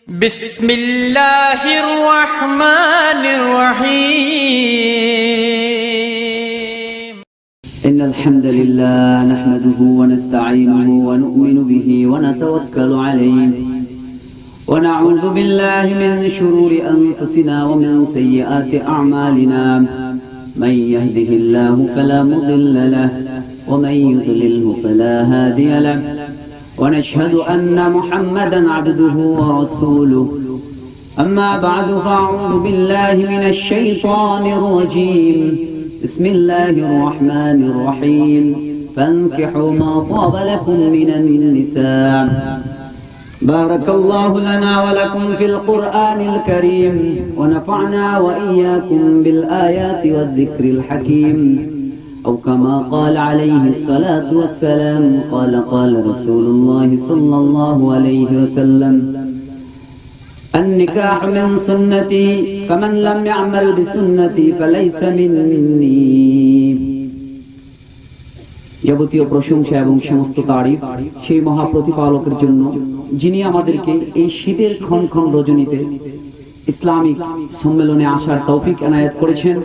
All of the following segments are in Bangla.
بسم الله الرحمن الرحيم إن الحمد لله نحمده ونستعينه ونؤمن به ونتوكل عليه ونعوذ بالله من شرور أنفسنا ومن سيئات أعمالنا من يهده الله فلا مضل له ومن يضلله فلا هادي له ونشهد أن محمدا عبده ورسوله أما بعد فأعوذ بالله من الشيطان الرجيم بسم الله الرحمن الرحيم فانكحوا ما طاب لكم من النساء بارك الله لنا ولكم في القرآن الكريم ونفعنا وإياكم بالآيات والذكر الحكيم أو كما قال عليه الصلاة والسلام قال رسول الله صلى الله عليه وسلم النكاح من سنتي فمن لم يعمل بسنتي فليس مني যাবতীয় প্রশংসা এবং সমস্ত তারিফ সেই মহাপ্রতিপালকের জন্য যিনি আমাদেরকে এই শীতের ক্ষণ রজনীতে ইসলামিক সম্মেলনে আসার তৌফিক এনায়েত করেছেন।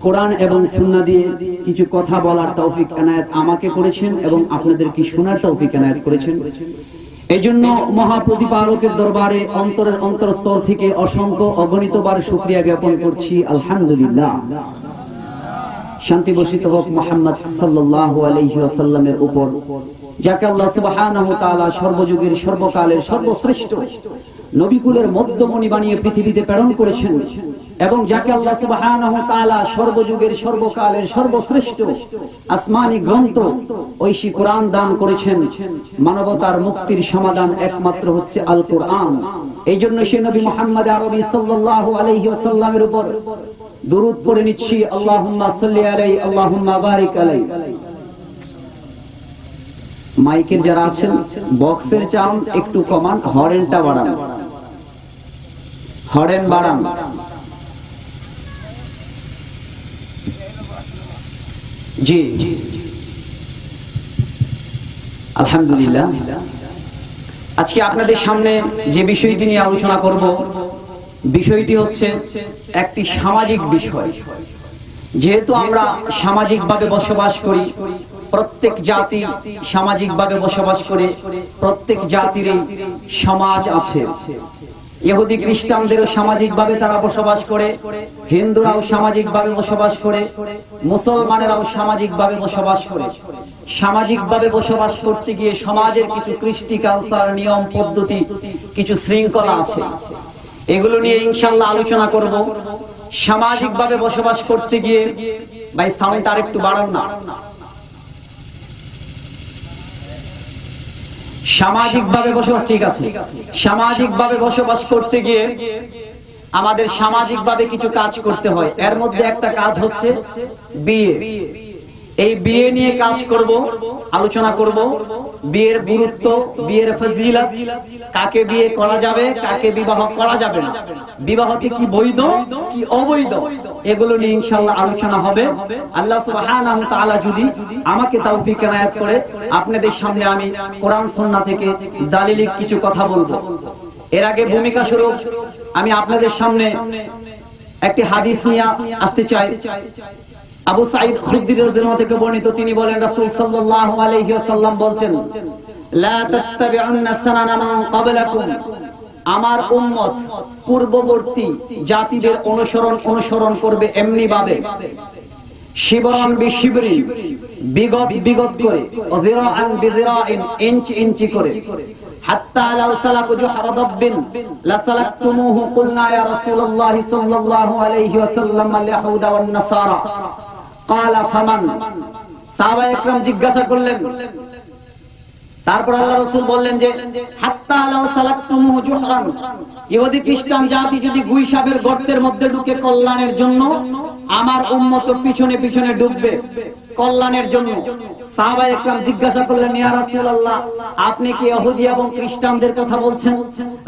কোরআন এবং সুন্নাহ দিয়ে কিছু কথা বলার তৌফিক এনায়েত আমাকে করেছেন এবং আপনাদেরকে শোনার তৌফিক এনায়েত করেছেন। এজন্য মহাপ্রতিপালকের দরবারে অন্তরের অন্তরস্থল থেকে অসংখ্য অগণিতবার শুকরিয়া জ্ঞাপন করছি। আলহামদুলিল্লাহ। শান্তি বর্ষিত হোক মুহাম্মদ সাল্লাল্লাহু আলাইহি ওয়াসাল্লামের উপর, যাকে আল্লাহ সুবহানাহু ওয়া তাআলা সর্বযুগের সর্বকালের সর্বশ্রেষ্ঠ নবীকুলের মধ্যমণি বানিয়ে পৃথিবীতে প্রেরণ করেছেন এবং যাকে আল্লাহ সুবহানাহু ওয়া তাআলা সর্বযুগের সর্বকালের সর্বশ্রেষ্ঠ আসমানি গ্রন্থ ঐশী কোরআন দান করেছেন। মানবতার মুক্তির সমাধান একমাত্র হচ্ছে আল কোরআন। এই জন্য সে নবী মুহাম্মদ আরবি সাল্লাল্লাহু আলাইহি ওয়াসাল্লামের উপর দুরূদ পড়ে নিচ্ছি। আল্লাহুম্মা সাল্লি আলাইহি আল্লাহুম্মা বারিক আলাইহি। মাইকের যারা আছেন বক্সের চাউন্ড একটু কমান, হরেনটা বাড়ান, হরেন বাড়ান। জি আলহামদুলিল্লাহ। আজকে আপনাদের সামনে যে বিষয়টি নিয়ে আলোচনা করব, বিষয়টি হচ্ছে একটি সামাজিক বিষয়। যেহেতু আমরা সামাজিকভাবে বসবাস করি, প্রত্যেক জাতি সামাজিকভাবে বসবাস করে, প্রত্যেক জাতিরই সমাজ আছে। ইহুদি খ্রিস্টানদেরও সামাজিকভাবে তারা বসবাস করে, হিন্দুরাও সামাজিকভাবে বসবাস করে, মুসলমানেরাও সামাজিকভাবে বসবাস করে। সামাজিকভাবে বসবাস করতে গিয়ে সমাজের কিছু কৃষ্টি কালচার, নিয়ম পদ্ধতি, কিছু শৃঙ্খলা আছে, এগুলো নিয়ে ইনশাআল্লাহ আলোচনা করব। সামাজিকভাবে বসবাস করতে গিয়ে, ভাই সাউন্ড আর একটু বাড়ান না। সামাজিকভাবে বসবাস, ঠিক আছে, সামাজিকভাবে বসবাস করতে গিয়ে আমাদের সামাজিকভাবে কিছু কাজ করতে হয়। এর মধ্যে একটা কাজ হচ্ছে বিয়ে। এই বিয়ে নিয়ে কাজ করব, আলোচনা করব। বিয়ের গুরুত্ব, বিয়ের ফজিলত, কাকে বিয়ে করা যাবে, কাকে বিবাহ করা যাবে না, বিবাহতে কি বৈধ কি অবৈধ, এগুলো নিয়ে ইনশাআল্লাহ আলোচনা হবে। আল্লাহ সুবহানাহু ওয়া তাআলা যদি আমাকে তৌফিক এনায়েত করে আপনাদের সামনে আমি কোরআন সুন্নাহ থেকে দালিলিক কিছু কথা বলবো। এর আগে ভূমিকা স্বরূপ আমি আপনাদের সামনে একটি হাদিস নিয়ে আসতে চাই। আবু সাঈদ খুদরি রাদিয়াল্লাহু থেকে বর্ণিত, তিনি বলেন রাসূল সাল্লাল্লাহু আলাইহি ওয়াসাল্লাম বলেন, লা তাত্তাবিউন্না সানানা মান ক্বাবলাকুম, আমার উম্মত পূর্ববর্তী জাতিদের অনুসরণ করবে এমনি ভাবে, শিবরান বিশিবরি, বিগত করে, যিরাআন বিযিরাইন, ইঞ্চি করে, হাত্তা লাউ সালাকু জুহরা দাব্বিন লাসালাকতুমুহু। কুলনা ইয়া রাসূলুল্লাহ সাল্লাল্লাহু আলাইহি ওয়াসাল্লাম আল ইয়াহুদা ওয়ান নাসারা ক্বালা ফামান। সাহাবায়ে ইকরাম জিজ্ঞাসা করলেন, তারপর আল্লাহ রাসূল বললেন যে হাত্তা লাউ সালাকতুমুহু জুহরান, ইহুদি খ্রিস্টান জাতি যদি গুইসাবের গর্তের মধ্যে ঢুকে কল্যাণের জন্য, আমার উম্মত পিছনে পিছনে ঢুকবে কল্যাণের জন্য। সাহাবায়ে ইকরাম জিজ্ঞাসা করলেন, ইয়া রাসূলুল্লাহ, আপনি কি ইহুদি এবং খ্রিস্টানদের কথা বলছেন?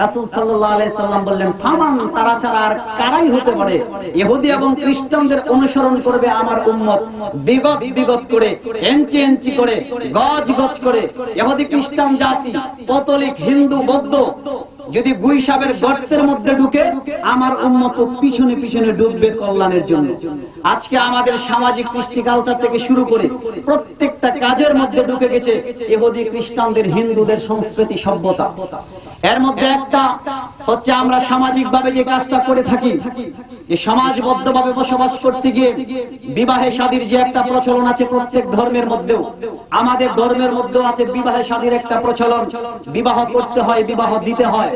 রাসূল সাল্লাল্লাহু আলাইহি সাল্লাম বললেন, ফামান, তারা ছাড়া আর কারাই হতে পারে ইহুদি এবং খ্রিস্টানদের অনুসরণ করবে আমার উম্মত, বিগত করে, ইঞ্চি করে, গজ করে। ইহুদি খ্রিস্টান জাতি, ক্যাথলিক, হিন্দু, বৌদ্ধ যদি গুইসাবের গর্তের মধ্যে ঢুকে আমার উম্মত পিছনে পিছনে ডুববে কল্যাণের জন্য। আজকে আমাদের সামাজিক কৃষ্টি কালচার থেকে শুরু করে প্রত্যেকটা কাজের মধ্যে ঢুকে গেছে ইহুদি খ্রিস্টানদের হিন্দুদের সংস্কৃতি সভ্যতা। এর মধ্যে একটা হচ্ছে আমরা সামাজিক ভাবে যে কাজটা করে থাকি, যে সমাজবদ্ধ ভাবে বসবাস করতে গিয়ে বিবাহে শাদীর যে একটা প্রচলন আছে প্রত্যেক ধর্মের মধ্যেও, আমাদের ধর্মের মধ্যেও আছে বিবাহে শাদীর একটা প্রচলন। বিবাহ করতে হয়, বিবাহ দিতে হয়।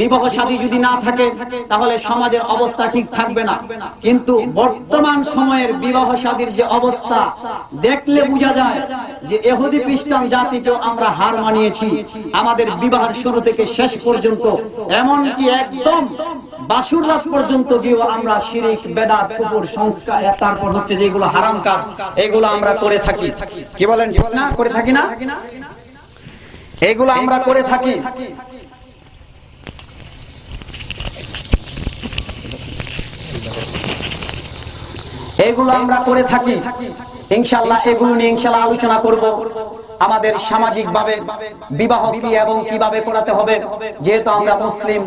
বিবাহ শাদী যদি না থাকে তাহলে সমাজের অবস্থা ঠিক থাকবে না। কিন্তু বর্তমান সময়ের বিবাহ শাদীর যে অবস্থা দেখলে বোঝা যায় যে ইহুদি খ্রিস্টান জাতিকেও আমরা হার মানিয়েছি। আমাদের বিবাহের শুরু থেকে শেষ পর্যন্ত, এমনকি একদম বাসুর রাত পর্যন্ত গিয়েও আমরা শিরিক, বেদাত, কুফর, সংস্কার, তারপর হচ্ছে যেগুলো হারাম কাজ এগুলো আমরা করে থাকি। কি বলেন, ঠিক না? করে থাকি না? এগুলো আমরা করে থাকি। এগুলো আমরা করে থাকি। ইনশাআল্লাহ এগুলো নিয়ে ইনশাআল্লাহ আলোচনা করব। আমাদের সামাজিক ভাবে বিবাহ কি এবং কিভাবে করাতে হবে। যেহেতু আমরা মুসলিম,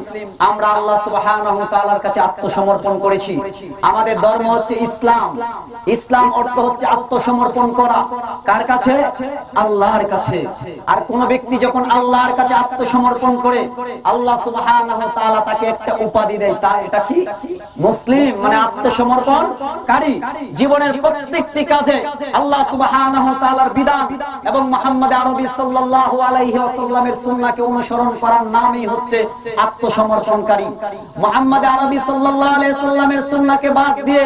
আমরা আল্লাহ সুবহানাহু ওয়া তাআলার কাছে আত্মসমর্পণ করেছি। আমাদের ধর্ম হচ্ছে ইসলাম। ইসলাম অর্থ হচ্ছে আত্মসমর্পণ করা। কার কাছে? আল্লাহর কাছে। আর কোন ব্যক্তি যখন আল্লাহর কাছে আত্মসমর্পণ করে, আল্লাহ সুবহানাহু ওয়া তাআলা তাকে একটা উপাধি দেয়। তার এটা কি? মুসলিম, মানে আত্মসমর্পণকারী। জীবনের প্রত্যেকটি কাজে আল্লাহ সুবহানাহু ওয়া তাআলার বিধান এবং মুহাম্মদ আরবি সাল্লাল্লাহু আলাইহি ওয়াসাল্লামের সুন্নাহকে অনুসরণ করার নামই হচ্ছে আত্মসমর্পণকারী। মুহাম্মদ আরবি সাল্লাল্লাহু আলাইহি ওয়াসাল্লামের সুন্নাহকে বাদ দিয়ে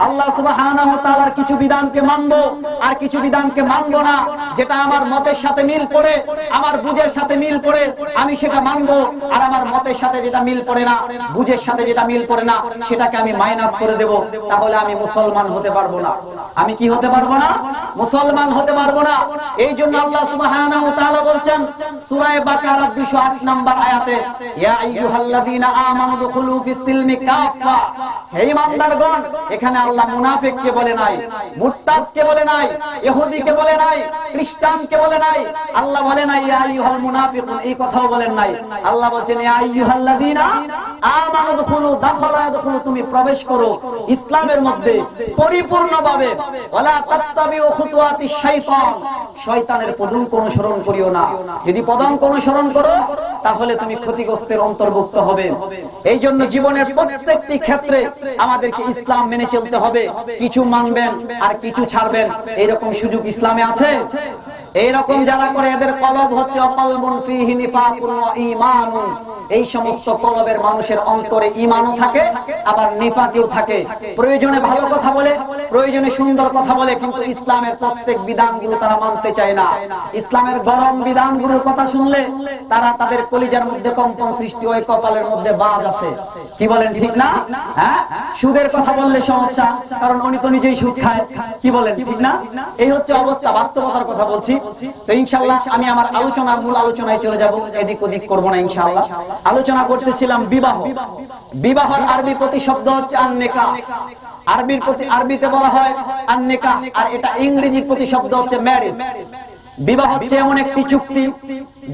আল্লাহ সুবহানাহু ওয়া তাআলার কিছু বিধানকে মানবো আর কিছু বিধানকে মানবো না। যেটা আমার মতের সাথে মিল পড়ে, আমার বুঝের সাথে মিল পড়ে, আমি সেটা মানবো। আর আমার মতের সাথে যেটা মিল পড়ে না, বুঝের সাথে যেটা মিল পড়ে না, সেটাকে আমি মাইনাস করে দেব। তাহলে আমি মুসলমান হতে পারবো না। আমি কি হতে পারবো না? মুসলমান হতে পারবো না। এই জন্য আল্লাহ সুবহানাহু ওয়া তাআলা বলছেন সূরা বাকারা 208 নম্বর আয়াতে, ইয়া আইয়ুহাল্লাযীনা আমানু দুখুলু ফিস সিলমি কাফা। হে ঈমানদারগণ, এখানে আল্লাহ মুনাফিককে বলে নাই, মুরতাদকে বলে নাই, ইহুদিকে বলে নাই, খ্রিস্টানকে বলে নাই। আল্লাহ বলে নাই ইয়া আইয়ুহাল মুনাফিকুন, এই কথাও বলেন নাই। আল্লাহ বলেন ইয়া আইয়ুহাল্লাযীনা আমানু দুখুলু, দাখালা দুখুলু, তুমি প্রবেশ করো ইসলামের মধ্যে পরিপূর্ণভাবে। ওয়ালা তাত্তাবিউ খুতুওয়াতিশ শাইতান, শয়তানের পদঙ্ক অনুসরণ করিও না। যদি পদঙ্ক অনুসরণ করো তাহলে তুমি ক্ষতিগ্রস্তের অন্তর্ভুক্ত হবে। এই জন্য জীবনের প্রত্যেকটি ক্ষেত্রে আমাদেরকে ইসলাম মেনে চলতে হবে। কিছু মানবেন আর কিছু ছাড়বেন, এরকম সুযোগ ইসলামে আছে? এইরকম যারা করে এদের কলব হচ্ছে কলবুন ফীহি নিফাকুন ওয়া ঈমানুন। এই সমস্ত কলবের মানুষের অন্তরে ঈমানও থাকে আবার নিফাকও থাকে। প্রয়োজনে ভালো কথা বলে, প্রয়োজনে সুন্দর কথা বলে, কিন্তু ইসলামের প্রত্যেক বিধানগুলো তারা মানতে চায় না। ইসলামের গরম বিধানগুলোর কথা শুনলে তারা তাদের কলিজার মধ্যে কম্পন সৃষ্টি হয়, কপালের মধ্যে বাজ আসে। কি বলেন, ঠিক না? হ্যাঁ, সুদের কথা বললে সমস্যা, কারণ উনি তো নিজেই সুদ খায়। কি বলেন, ঠিক না? এই হচ্ছে অবস্থা, বাস্তবতার কথা বলছি। তো ইনশাআল্লাহ আমি আমার আলোচনার মূল আলোচনায় চলে যাব, এদিক ওদিক করব না ইনশাআল্লাহ। আলোচনা করতেছিলাম বিবাহ। বিবাহের আরবি প্রতিশব্দ হচ্ছে আন-নিকাহ। আরবিতে বলা হয় আন-নিকাহ, আর এটা ইংরেজি প্রতিশব্দ হচ্ছে ম্যারেজ। বিবাহ হচ্ছে এমন একটি চুক্তি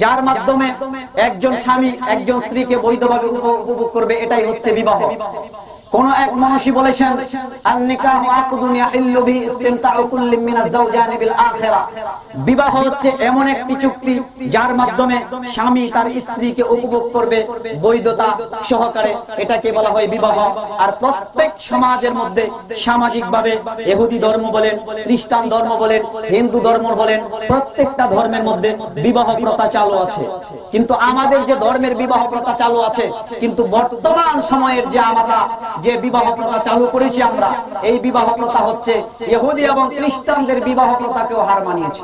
যার মাধ্যমে একজন স্বামী একজন স্ত্রীকে বৈধভাবে উপভোগ করবে, এটাই হচ্ছে বিবাহ। কোন এক মনীষী বলেছেন আন-নিকাহু আকদুন ইয়াহিল্লু বিহি ইসতিমতাউ কুল্লি মিনাজ যাওজানি বিল আখিরাহ। বিবাহ হচ্ছে এমন একটি চুক্তি যার মাধ্যমে স্বামী তার স্ত্রীকে উপভোগ করবে বৈধতা সহকারে, এটাকে বলা হয় বিবাহ। আর প্রত্যেক সমাজের মধ্যে সামাজিকভাবে ইহুদি ধর্ম বলেন, খ্রিস্টান ধর্ম বলেন, হিন্দু ধর্ম বলেন, প্রত্যেকটা ধর্মের মধ্যে বিবাহ প্রথা চালু আছে। কিন্তু আমাদের যে ধর্মের বিবাহ প্রথা চালু আছে, কিন্তু বর্তমান সময়ের যে আমরা যে বিবাহ প্রথা চালু করেছি আমরা, এই বিবাহ প্রথা হচ্ছে ইহুদি এবং খ্রিস্টানদের বিবাহ প্রথাকেও হার মানিয়েছে।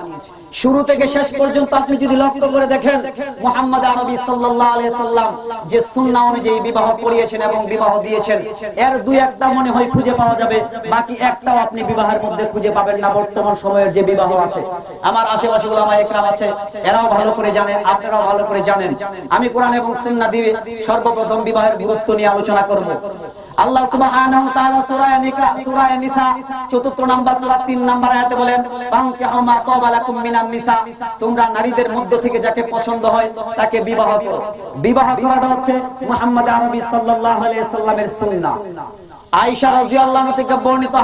শুরু থেকে শেষ পর্যন্ত আপনি যদি লক্ষ্য করে দেখেন, মুহাম্মদ আরবি সাল্লাল্লাহু আলাইহি সাল্লাম যে সুন্নাহ অনুযায়ী বিবাহ করিয়েছেন এবং বিবাহ দিয়েছেন, এর দুই একটা মনে হয় খুঁজে পাওয়া যাবে, বাকি একটাও আপনি বিবাহের মধ্যে খুঁজে পাবেন না। বর্তমান সময়ের যে বিবাহ আছে, আমার আশেপাশে উলামা একরাম আছে, এরাও ভালো করে জানেন, আপনারাও ভালো করে জানেন। আমি কোরআন এবং সুন্নাহ দিয়ে সর্বপ্রথম বিবাহের গুরুত্ব নিয়ে আলোচনা করব। আল্লাহ সুবহানাহু ওয়া তাআলা সূরা নিসা ৪র্থ নাম্বার সূরা ৩ নাম্বার আয়াতে বলেন ফানকিহু মা তাবা লাকুম মিনান নিসা, তোমরা নারীদের মধ্য থেকে যাকে পছন্দ হয় তাকে বিবাহ করো। বিবাহ করাটা হচ্ছে মুহাম্মদ আরবি সাল্লাল্লাহু আলাইহি সাল্লামের সুন্নাহ। আয়েশা রাদিয়াল্লাহু আনহা থেকে বর্ণিত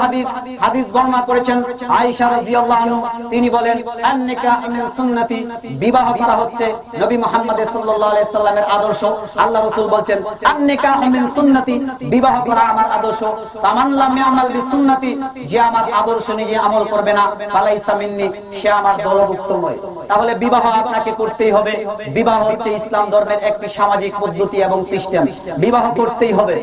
হাদিস বর্ণনা করেছেন আয়েশা রাদিয়াল্লাহু আনহা, তিনি বলেন আন-নিকাহ মিন সুন্নতি, বিবাহ করা হচ্ছে নবী মুহাম্মদ সাল্লাল্লাহু আলাইহি সাল্লামের আদর্শ। আল্লাহ রাসূল বলেন আন-নিকাহ মিন সুন্নতি, বিবাহ করা আমার আদর্শ। ফামান লাম ইয়ামাল বিসুন্নতি, যে আমার আদর্শ নিয়ে আমল করবে না, ফালাইসা মিন্নি, সে আমার দলভুক্ত নয়। তাহলে বিবাহ আপনাকে করতেই হবে। বিবাহ হচ্ছে ইসলাম ধর্মের একটি সামাজিক পদ্ধতি এবং সিস্টেম। বিবাহ করতেই হবে।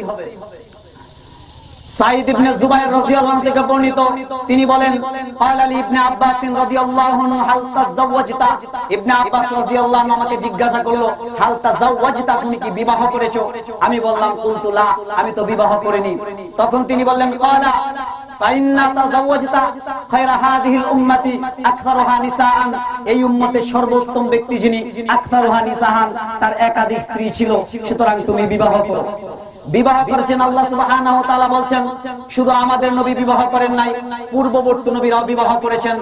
সাঈদ ইবনে জুবাইর রাদিয়াল্লাহু আনহু থেকে বর্ণিত, তিনি বলেন ক্বালা লি ইবনে আব্বাস রাদিয়াল্লাহু আনহু হাল তাযাওয়াজতা, ইবনে আব্বাস রাদিয়াল্লাহু আনহু আমাকে জিজ্ঞাসা করলো হাল তাযাওয়াজতা, তুমি কি বিবাহ করেছো? আমি বললাম কুলতু লা, আমি তো বিবাহ করিনি। তখন তিনি বললেন ক্বালা ফাইন্না তাযাওয়াজতা খায়রা হাদিহিল উম্মতি আকসারুহা নিসাআন, এই উম্মতের সর্বোত্তম ব্যক্তি যিনি আকসারুহা নিসাআন, তার একাধিক স্ত্রী ছিল, সুতরাং তুমি বিবাহ করো। বিবাহ করেছেন আল্লাহ সুবহানাহু ওয়া তাআলা বলছেন, শুধু আমাদের নবী বিবাহ করেন নাই, পূর্ববর্তী নবীরাও বিবাহ করেছেন।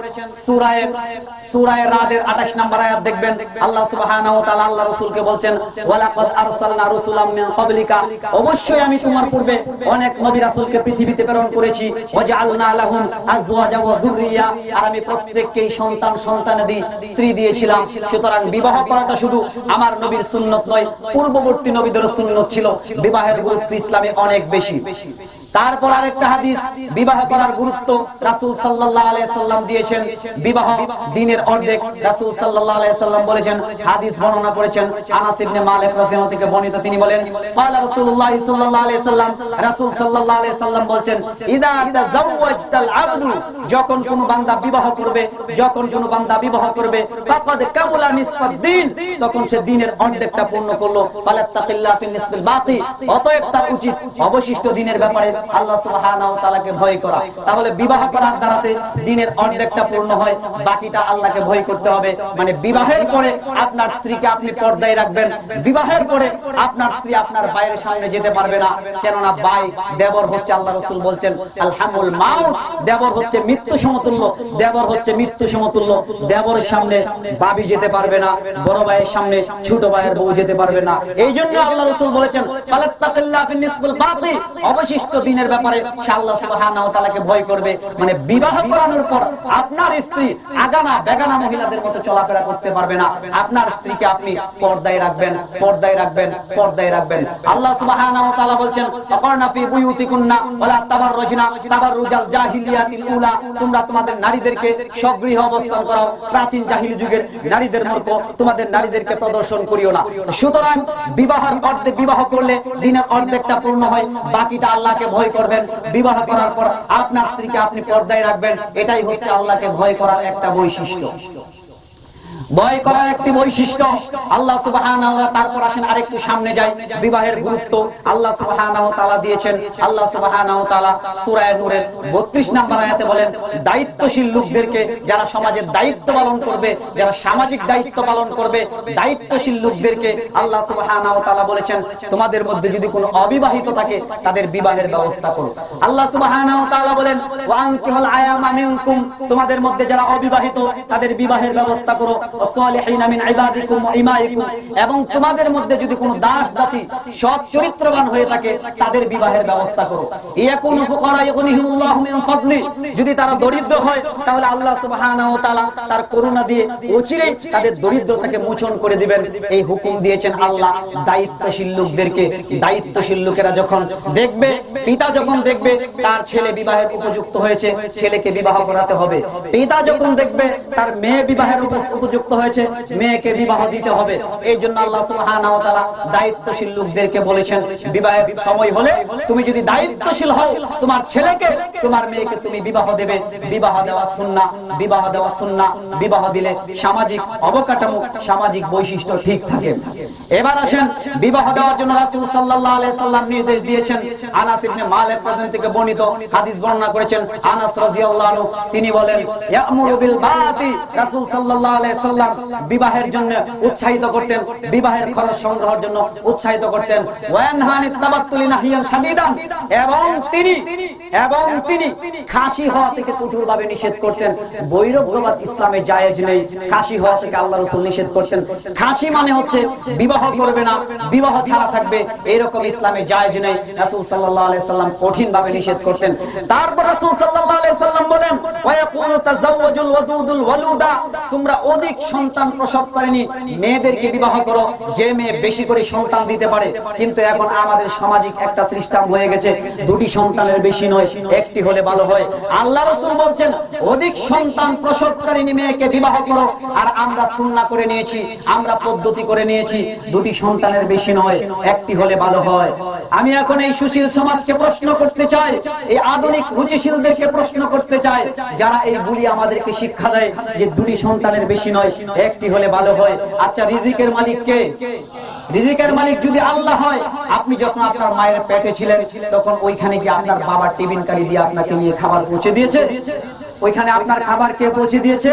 সূরা রাদের 28 নম্বর আয়াত দেখবেন আল্লাহ সুবহানাহু ওয়া তাআলা আল্লাহ রাসূলকে বলছেন ওয়ালাকাদ আরসালনা রাসূলাম মিন ক্বাবলিকা, অবশ্যই আমি তোমার পূর্বে অনেক নবী রাসূলকে পৃথিবীতে প্রেরণ করেছি। ওয়াজআলনা লাহুম আজওয়াজা ওয়া যুররিয়া, আর আমি প্রত্যেককেই সন্তানাদি স্ত্রী দিয়েছিলাম। সুতরাং বিবাহ করাটা শুধু আমার নবীর সুন্নাত নয়, পূর্ববর্তী নবীদের সুন্নাত ছিল। বিবাহের গুরুত্ব ইসলামে অনেক বেশি। তারপর আরেকটা হাদিস, বিবাহ করার গুরুত্ব রাসূল সাল্লাল্লাহু আলাইহি সাল্লাম দিয়েছেন। বিবাহ দ্বীনের অর্ধেক, রাসূল সাল্লাল্লাহু আলাইহি সাল্লাম বলেছেন, হাদিস বর্ণনা করেছেন আনাস ইবনে মালিক রাদিয়াল্লাহু থেকে বর্ণিত, তিনি বলেন ক্বালা রাসূলুল্লাহ সাল্লাল্লাহু আলাইহি সাল্লাম, রাসূল সাল্লাল্লাহু আলাইহি সাল্লাম বলেন ইদা তাযাওয়াজতাল আবদু, যখন কোন বান্দা বিবাহ করবে ফাকাদ কামুলা নিসফাদ দ্বীন, তখন সে দ্বীনের অর্ধেকটা পূর্ণ করলো। ফালাত্তাকিল্লাহ ফিন নিসফিল বাকি, অতএব তার উচিত অবশিষ্ট দ্বীনের ব্যাপারে আল্লাহ সুবহানাহু ওয়া তাআলাকে ভয় করা। তাহলে বিবাহ করার দ্বারাতে দ্বীনের অর্ধেকটা পূর্ণ হয়, বাকিটা আল্লাহকে ভয় করতে হবে। মানে বিবাহের পরে আপনার স্ত্রীকে আপনি পর্দায় রাখবেন। বিবাহের পরে আপনার স্ত্রী আপনার ভাইয়ের সামনে যেতে পারবে না, কেননা ভাই দেবর হচ্ছে, আল্লাহ রাসূল বলছেন আলহামুল মাউত, দেবর হচ্ছে মৃত্যু সমতুল্য। দেবরের সামনে ভাবি যেতে পারবে না, বড় ভাইয়ের সামনে ছোট ভাইয়ের বউ যেতে পারবে না। এই জন্য আল্লাহ রাসূল বলেছেন ফালাত্তাকিল্লাহ ফিন নিসফিল বাকি, অবশিষ্ট দ্বীনের ব্যাপারে সে আল্লাহ সুবহানাহু ওয়া তাআলাকে ভয় করবে। মানে বিবাহ করানোর পর আপনার স্ত্রী আগানা বেগানা মহিলাদের মতো চলাফেরা করতে পারবে না। আপনার স্ত্রীকে আপনি পর্দায় রাখবেন। আল্লাহ সুবহানাহু ওয়া তাআলা বলেন ফাকারনা ফি বুয়ুতিকুন্না ওয়ালা তাবাররুজনা তাবাররুজাল জাহিলিয়াতিল উলা, তোমরা তোমাদের নারীদেরকে স্বগৃহে অবস্থান করাও, প্রাচীন জাহিলি যুগের নারীদের মতো তোমাদের নারীদেরকে প্রদর্শন করিও না। সুতরাং বিবাহের অর্ধেক, বিবাহ করলে দ্বীনের অর্ধেকটা পূর্ণ হয়, বাকিটা আল্লাহকে ভয় করবেন। বিবাহ করার পর আপনার স্ত্রীকে আপনি পর্দায় রাখবেন, এটাই হচ্ছে আল্লাহকে ভয় করার একটা বৈশিষ্ট্য। ভয় করার একটি বৈশিষ্ট্য আল্লাহ সুবহানাহু ওয়া তাআলা। তারপর আসেন আরেকটু সামনে যাই, বিবাহের গুরুত্ব আল্লাহ সুবহানাহু ওয়া তাআলা দিয়েছেন। আল্লাহ সুবহানাহু ওয়া তাআলা সূরা নূরের 32 নম্বর আয়াতে বলেন দায়িত্বশীল লোকদেরকে, যারা সমাজের দায়িত্ব পালন করবে, যারা সামাজিক দায়িত্ব পালন করবে, দায়িত্বশীল লোকদেরকে আল্লাহ সুবহানাহু ওয়া তাআলা বলেছেন তোমাদের মধ্যে যদি কোনো অবিবাহিত থাকে তাদের বিবাহের ব্যবস্থা করো। আল্লাহ সুবহানাহু ওয়া তাআলা বলেন ওয়া আনকিহুল আয়ামা মিনকুম, তোমাদের মধ্যে যারা অবিবাহিত তাদের বিবাহের ব্যবস্থা করো। ওয়াসসালিহিনা মিন ইবাদিকুম ওয়া ইমাইকুম, এবং তোমাদের মধ্যে যদি কোনো দাস দাসী সৎ চরিত্রবান হয়ে থাকে তাদের বিবাহের ব্যবস্থা করো। ইয়াকুনু ফুকারা ইগনিহিমুল্লাহু মিন ফাদলি, যদি তারা দরিদ্র হয় তাহলে আল্লাহ সুবহানাহু ওয়া তাআলা তার করুণা দিয়ে অচিরেই তাদের দরিদ্রতাকে মোচন করে দিবেন। এই হুকুম দিয়েছেন আল্লাহ দায়িত্বশীল লোকদেরকে। দায়িত্বশীল লোকেরা যখন দেখবে, পিতা যখন দেখবে তার ছেলে বিবাহের উপযুক্ত হয়েছে, ছেলেকে বিবাহ করাতে হবে। পিতা যখন দেখবে তার মেয়ে বিবাহের উপযুক্ত হয়েছে, মেয়েকে বিবাহ দিতে হবে। এই জন্য আল্লাহ সুবহানাহু ওয়া তাআলা দায়িত্বশীল লোকদেরকে বলেছেন বিবাহের সময় হলে তুমি যদি দায়িত্বশীল হও, তোমার ছেলেকে তোমার মেয়েকে তুমি বিবাহ দেবে। বিবাহ দেওয়া সুন্নাহ, বিবাহ দিলে সামাজিক অবকাঠামো, সামাজিক বৈশিষ্ট্য ঠিক থাকে। এবার আসেন বিবাহ দেওয়ার জন্য রাসূল সাল্লাল্লাহু আলাইহি সাল্লাম নির্দেশ দিয়েছেন। আনাস ইবনে মালিক রাদিয়াল্লাহু থেকে বর্ণিত হাদিস বর্ণনা করেছেন আনাস রাদিয়াল্লাহু আনহু, তিনি বলেন ইয়ামুরু বিল বাতি, রাসূল সাল্লাল্লাহু আলাইহি সাল্লাম বিবাহের জন্য উৎসাহিত করতেন, বিবাহের খরচ সংগ্রহের জন্য উৎসাহিত করতেন। ওয়ানহানিত তাবাত্তুলি নাহিয়ান শাদীদান, এবং তিনি খাসি হওয়া থেকে কঠোরভাবে নিষেধ করতেন। বৈরাগ্যবাদ ইসলামে জায়েজ নেই, খাসি হওয়া থেকে আল্লাহ রাসূল নিষেধ করতেন। খাসি মানে হচ্ছে বিবাহ করবে না, বিবাহ ছাড়া থাকবে, এরকম ইসলামে জায়েজ নেই। রাসূল সাল্লাল্লাহু আলাইহি সাল্লাম কঠিনভাবে নিষেধ করতেন। তারপর রাসূল সাল্লাল্লাহু আলাইহি সাল্লাম বলেন, ওয়া ইয়াকুলু তাযাওয়াজুল ওয়াদুদুল ওয়ালুদা, তোমরা অধিক সন্তান প্রসবকারিণী মেয়েদেরকে বিবাহ করো, যে মেয়ে বেশি করে সন্তান দিতে পারে। কিন্তু এখন আমাদের সামাজিক একটা সিস্টেম হয়ে গেছে, দুটি সন্তানের বেশি নয়, একটি হলে ভালো হয়। আল্লাহ রাসূল বলছেন অধিক সন্তান প্রসবকারিণী মেয়েকে বিবাহ করো, আর আমরা সুন্নাহ করে নিয়েছি, আমরা পদ্ধতি করে নিয়েছি দুটি সন্তানের বেশি নয়, একটি হলে ভালো হয়। আমি এখন এই সুশীল সমাজকে প্রশ্ন করতে চাই, এই আধুনিক রুচিশীলদেরকে প্রশ্ন করতে চাই, যারা এই বলি আমাদেরকে শিক্ষা দেয় যে দুটি সন্তানের বেশি নয়, একটি হলে ভালো হয়। আচ্ছা, রিজিকের মালিক কে? রিজিকের মালিক যদি আল্লাহ হয়, আপনি যখন আপনার মায়ের পেটে ছিলেন তখন ওইখানে কি আপনার বাবার টিফিন কারি দিয়ে আপনাকে নিয়ে খাবার পৌঁছে দিয়েছে? ওইখানে আপনার খাবার কে পৌঁছে দিয়েছে?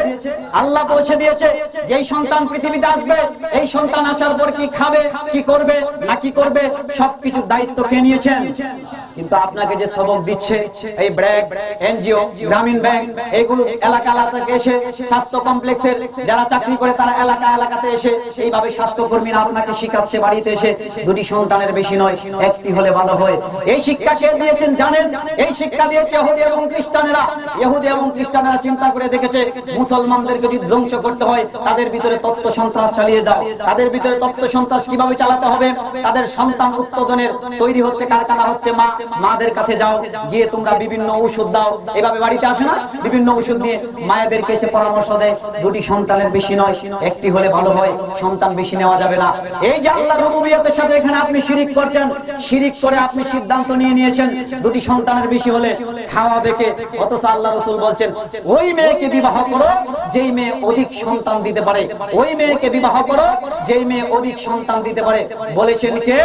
আল্লাহ পৌঁছে দিয়েছে। যেই সন্তান পৃথিবীতে আসবে, এই সন্তান আসার পর কি খাবে, কি করবে না কি করবে, সবকিছুর দায়িত্ব কে নিয়েছেন? কিন্তু আপনাকে যে সবক দিচ্ছে এই ব্র্যাক, এনজিও, গ্রামীণ ব্যাংক, এগুলো এলাকা এলাকাতে এসে, স্বাস্থ্য কমপ্লেক্সের যারা চাকরি করে তারা এলাকা এলাকাতে এসে এইভাবে স্বাস্থ্যকর্মীরা আপনাকে শিখাচ্ছে বাড়িতে এসে দুটি সন্তানের বেশি নয়, একটি হলে ভালো হয়। এই শিক্ষা কে দিয়েছেন জানেন? এই শিক্ষা দিয়েছে ইহুদি এবং খ্রিস্টানেরা। ইহুদি এবং খ্রিস্টানেরা চিন্তা করে দেখেছে মুসলমানদেরকে যদি ধ্বংস করতে হয়, তাদের ভিতরে তত্ত্ব সন্ত্রাস চালিয়ে দাও। তাদের ভিতরে তত্ত্ব সন্ত্রাস কিভাবে চালাতে হবে? তাদের সন্তান উৎপাদনের তৈরি হচ্ছে কারখানা হচ্ছে মাদের কাছে যাও, গিয়ে তোমরা বিভিন্ন ঔষধ দাও। এভাবে বাড়িতে আসে না, বিভিন্ন ঔষধ দিয়ে মায়েদেরকে এসে পরামর্শ দেয় দুটি সন্তানের বেশি নয়, একটি হলে ভালো হয়, সন্তান বেশি নেওয়া যাবে না। এই যে আল্লাহর রুবুবিয়তের সাথে এখানে আপনি শিরিক করছেন, শিরিক করে আপনি সিদ্ধান্ত নিয়ে নিয়েছেন দুটি সন্তানের বেশি হলে খাওয়াবে কে? অথচ আল্লাহ রাসূল বলছেন ওই মেয়েকে বিবাহ করো যেই মেয়ে অধিক সন্তান দিতে পারে, ওই মেয়েকে বিবাহ করো যেই মেয়ে অধিক সন্তান দিতে পারে। বলেছেন কে?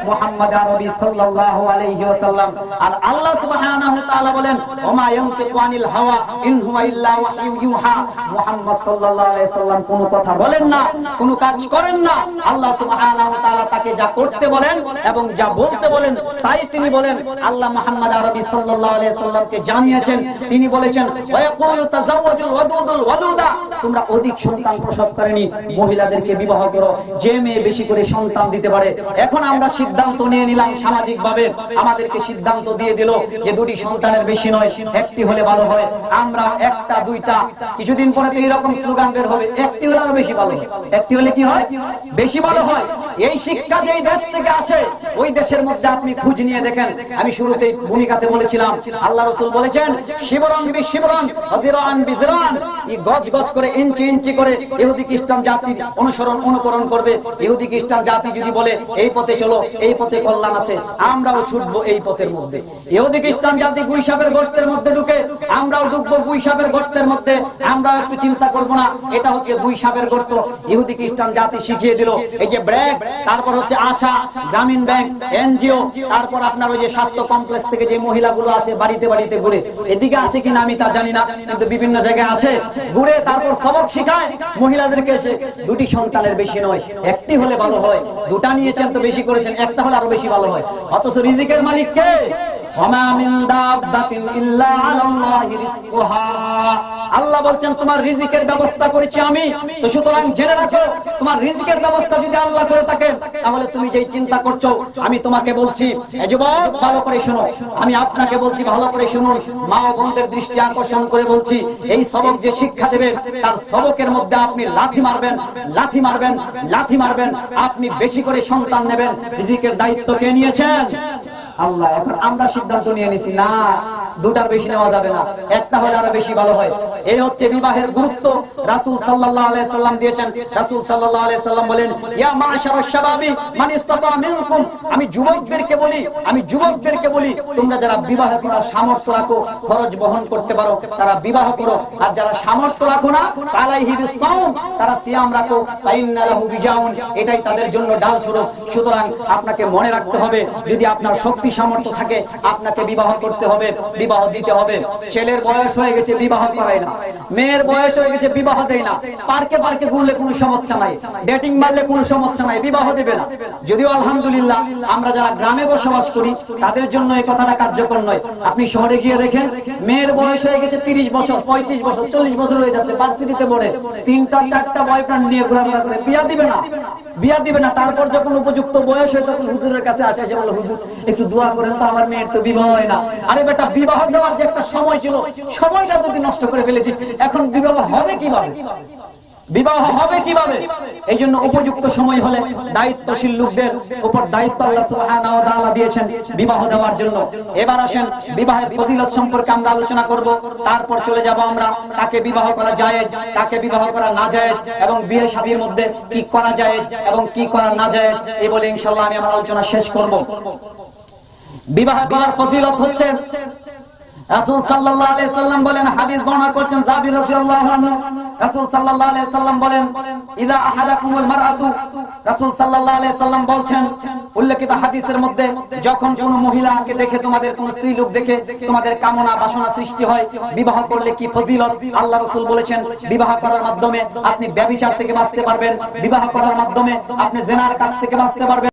মুহাম্মদ আরবি সাল্লাল্লাহু আলাইহি ওয়াসাল্লাম। আর আল্লাহ সুবহানাহু ওয়া তাআলা বলেন ওমা ইয়ানতিকু আনিল হাওয়া ইন হুয়া ইল্লা ওয়াহয়ু ইউহা। মুহাম্মদ সাল্লাল্লাহু আলাইহি ওয়াসাল্লাম কোনো কথা বলেন না, কোনো কাজ করেন না। আল্লাহ সুবহানাহু ওয়া তাআলা তাকে যা করতে বলেন এবং যা বলতে বলেন তাই তিনি বলেন। আল্লাহ মুহাম্মদ আরবি সাল্লাল্লাহু আলাইহি ওয়াসাল্লামকে জানিয়েছেন, তিনি বলেছেন ওয়া ইয়াকুলু তাযাওয়াজুল ওয়াদুদুল ওয়ালুদা, তোমরা অধিক সন্তান প্রসবকারিণী মহিলাদেরকে বিবাহ করো যে মেয়ে বেশি করে সন্তান দিতে পারে। এখন আমরা সিদ্ধান্ত নিয়ে নিলাম সামাজিকভাবে, আমাদেরকে সিদ্ধান্ত দিয়ে দিল যে দুটি সন্তানের বেশি নয়, একটি হলে ভালো হয়। আমরা একটা দুইটা, কিছুদিন পরে তো এরকম স্লোগান বের হবে একটি হলে আরো বেশি ভালো হয়, একটি হলে কি হয়? বেশি ভালো হয়। এই শিক্ষা যেই দেশ থেকে আসে ওই দেশের মধ্যে আপনি খোঁজ নিয়ে দেখেন। আমি শুরুতেই ভূমিকাতে বলেছিলাম আল্লাহ রাসূল বলেছেন শিবরান বিশিবরান যিরান বিযরান, এই গজ গজ করে ইঞ্চি ইঞ্চি করে ইহুদি খ্রিস্টান জাতি অনুকরণ করবে। ইহুদি খ্রিস্টান জাতি যদি বলে এই পথে চলো, এই পথে কল্যাণ আছে, আমরাও ছুটবো এই পথের মধ্যে। ইহুদি খ্রিস্টান জাতি গুইসাপের গর্তের মধ্যে ঢুকে, আমরাও ঢুকবো গুইসাপের গর্তের মধ্যে। আমরাও একটু চিন্তা করবো না এটা হচ্ছে গুইসাপের গর্ত। ইহুদি খ্রিস্টান জাতি শিখিয়ে দিল এই যে ব্র্যাক, তারপর হচ্ছে আশা, গ্রামীণ ব্যাংক, এনজিও, তারপর আপনার ওই যে স্বাস্থ্য কমপ্লেক্স থেকে যে মহিলাগুলো আসে বাড়িতে বাড়িতে ঘুরে, এদিকে আসে কিনা আমি তা জানি না, কিন্তু বিভিন্ন জায়গায় আসে ঘুরে, তারপর সবক শিখায় মহিলাদেরকে এসে দুটি সন্তানের বেশি নয়, একটি হলে ভালো হয়। দুটা নিয়েছেন তো বেশি করেছেন, একটা হলে আরো বেশি ভালো হয়। অথচ রিজিকের মালিক কে? ওমা মিন দাব্বাতিন ইল্লা আলাল্লাহি রিজকুহা। আল্লাহ বলছেন তোমার রিজিকের ব্যবস্থা করেছি আমি। তো সুতরাং জেনে রাখো তোমার রিজিকের ব্যবস্থা যদি আল্লাহ করে থাকেন তাহলে তুমি যেই চিন্তা করছো, আমি তোমাকে বলছি এই যুবক ভালো করে শুনো, আমি আপনাকে বলছি ভালো করে শুনুন, মা ও বোনদের দৃষ্টি আকর্ষণ করে বলছি, এই সবক যে শিক্ষা দেবে তার সবকের মধ্যে আপনি লাথি মারবেন, লাথি মারবেন, লাথি মারবেন। আপনি বেশি করে সন্তান নেবেন, রিজিকের দায়িত্ব কে নিয়েছেন? আল্লাহ। এখন আমরা সিদ্ধান্ত নিয়ে নিছি না দুটার বেশি নেওয়া যাবে না, একটা হলে আরো বেশি ভালো হয়। এই হচ্ছে বিবাহের গুরুত্ব রাসূল সাল্লাল্লাহু আলাইহি সাল্লাম দিয়েছেন। রাসূল সাল্লাল্লাহু আলাইহি সাল্লাম বলেন ইয়া মা'শারাশ শাবাবি মান ইসতাতা মিনকুম, আমি যুবকদেরকে বলি, আমি যুবকদেরকে বলি তোমরা যারা বিবাহ করার সামর্থ্য রাখো, খরচ বহন করতে পারো, তারা বিবাহ করো। আর যারা সামর্থ্য রাখো না আলাইহি বিসাওম, তারা সিয়াম রাখো, ফাইন্না লাহু বিজাউন, এটাই তাদের জন্য ডাল স্বরূপ। সুতরাং আপনাকে মনে রাখতে হবে যদি আপনার শক্তি সামর্থ্য থাকে আপনাকে বিবাহ করতে হবে। বিবাহ দিতে হবে। ছেলের বয়স হয়ে গেছে, বিবাহ করায় না। মেয়ের বয়স হয়ে গেছে, বিবাহ দেয় না। পার্কে পার্কে ঘুরলে কোনো সমস্যা নাই, ডেটিং মারলে কোনো সমস্যা নাই, বিবাহ দেবে না। যদিও আলহামদুলিল্লাহ আমরা যারা গ্রামে বসবাস করি তাদের জন্য এই কথাটা কার্যকর নয়। আপনি শহরে গিয়ে দেখেন, মেয়ের বয়স হয়ে গেছে 30 বছর, 35 বছর, 40 বছর হয়ে যাচ্ছে, ভার্সিটিতে পড়ে, 3টা 4টা বয়ফ্রেন্ড নিয়ে ঘোরাফেরা করে, বিয়া দিবে না, বিয়া দিবে না। তারপর যখন উপযুক্ত বয়স হয় তখন হুজুরের কাছে আসে, এসে বলে, হুজুর একটু দোয়া করেন তো, আমার মেয়ের তো বিবাহ হয় না। আরে বেটা, বিবাহ দেওয়ার যে একটা সময় ছিল, সময়টা তো তুই নষ্ট করে ফেলেছিস, এখন বিবাহ হবে কিভাবে? বিবাহ হবে কিভাবে? এই জন্য উপযুক্ত সময় হলে দায়িত্বশীল লোকদের উপর দায়িত্ব আল্লাহ সুবহানাহু ওয়া তাআলা দিয়েছেন বিবাহ দেওয়ার জন্য। এবার আসেন বিবাহের ফজিলত সম্পর্কে আমরা আলোচনা করব, তারপর চলে যাব আমরা কাকে বিবাহ করা জায়েজ, কাকে বিবাহ করা না জায়েজ, এবং বিয়ে শাদীর মধ্যে কি করা জায়েজ এবং কি করা না জায়েজ, এই বলে ইনশাআল্লাহ আমি আমার আলোচনা শেষ করব। বিবাহ করার ফজিলত হচ্ছে, রাসূল সাল্লাল্লাহু আলাইহি সাল্লাম বলেন, হাদিস বর্ণনা করছেন জাবির রাদিয়াল্লাহু আনহু, রাসূল সাল্লাল্লাহু আলাইহি সাল্লাম বলেন, ইযা আহাদাকুমুল মারআতু, রাসূল সাল্লাল্লাহু আলাইহি সাল্লাম বলছেন উল্লেখিত হাদিসের মধ্যে, যখন কোন মহিলাকে দেখে, তোমাদের কোন স্ত্রী লোক দেখে তোমাদের কামনা বাসনা সৃষ্টি হয়, বিবাহ করলে কি ফজিলত। আল্লাহ রাসূল বলেছেন, বিবাহ করার মাধ্যমে আপনি ব্যভিচার থেকে বাঁচতে পারবেন, বিবাহ করার মাধ্যমে আপনি জিনার কাছ থেকে বাঁচতে পারবেন।